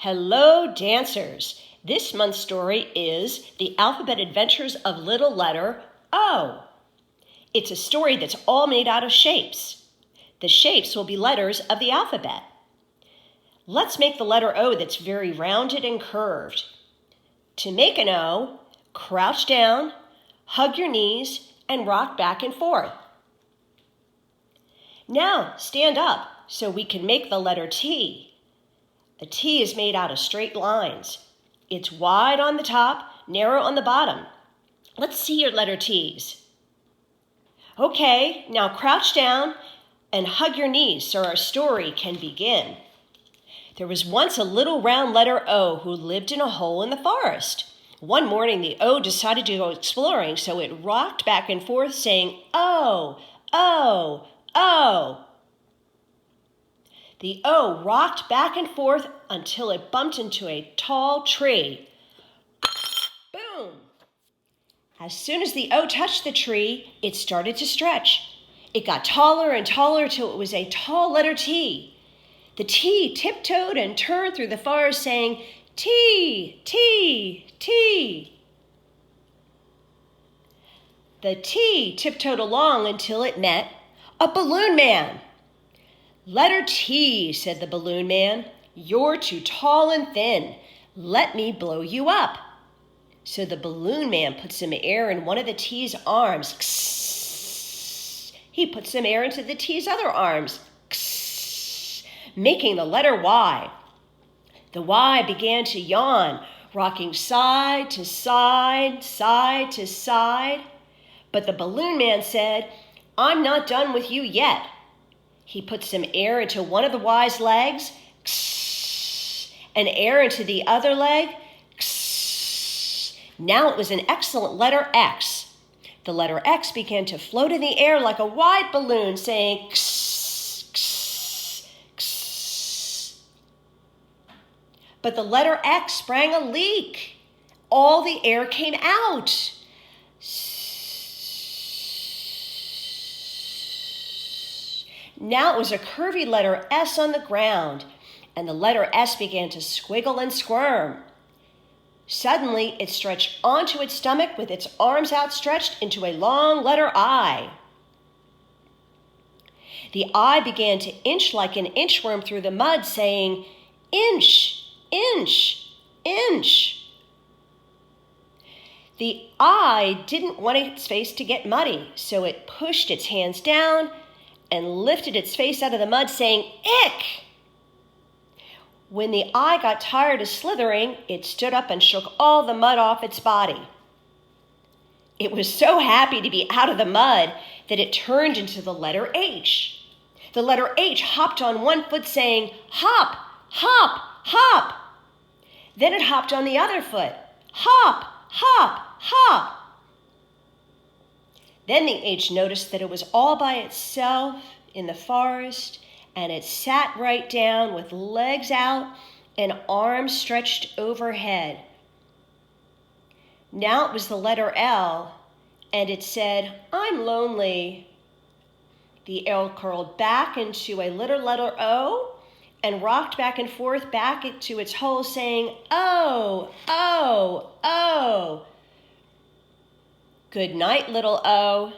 Hello, dancers! This month's story is The Alphabet Adventures of Little Letter O. It's a story that's all made out of shapes. The shapes will be letters of the alphabet. Let's make the letter O that's very rounded and curved. To make an O, crouch down, hug your knees, and rock back and forth. Now stand up so we can make the letter T. A T is made out of straight lines. It's wide on the top, narrow on the bottom. Let's see your letter T's. Okay, now crouch down and hug your knees so our story can begin. There was once a little round letter O who lived in a hole in the forest. One morning, the O decided to go exploring, so it rocked back and forth saying, "O, O, O." The O rocked back and forth until it bumped into a tall tree. Boom! As soon as the O touched the tree, it started to stretch. It got taller and taller till it was a tall letter T. The T tiptoed and turned through the forest saying, "T, T, T." The T tiptoed along until it met a balloon man. "Letter T," said the balloon man. "You're too tall and thin. Let me blow you up." So the balloon man put some air in one of the T's arms. Kss. He put some air into the T's other arms, Kss, making the letter Y. The Y began to yawn, rocking side to side, side to side. But the balloon man said, "I'm not done with you yet." He put some air into one of the Y's legs, and air into the other leg. Now it was an excellent letter X. The letter X began to float in the air like a wide balloon, saying, "Kss, kss, kss." But the letter X sprang a leak. All the air came out. Now it was a curvy letter S on the ground, and the letter S began to squiggle and squirm. Suddenly, it stretched onto its stomach with its arms outstretched into a long letter I. The I began to inch like an inchworm through the mud, saying, "Inch, inch, inch." The I didn't want its face to get muddy, so it pushed its hands down and lifted its face out of the mud, saying, "Ick!" When the I got tired of slithering, it stood up and shook all the mud off its body. It was so happy to be out of the mud that it turned into the letter H. The letter H hopped on one foot, saying, "Hop, hop, hop." Then it hopped on the other foot, "Hop, hop, hop." Then the H noticed that it was all by itself in the forest, and it sat right down with legs out and arms stretched overhead. Now it was the letter L, and it said, "I'm lonely." The L curled back into a little letter O and rocked back and forth back into its hole, saying, "Oh, oh, oh." "Good night, little O."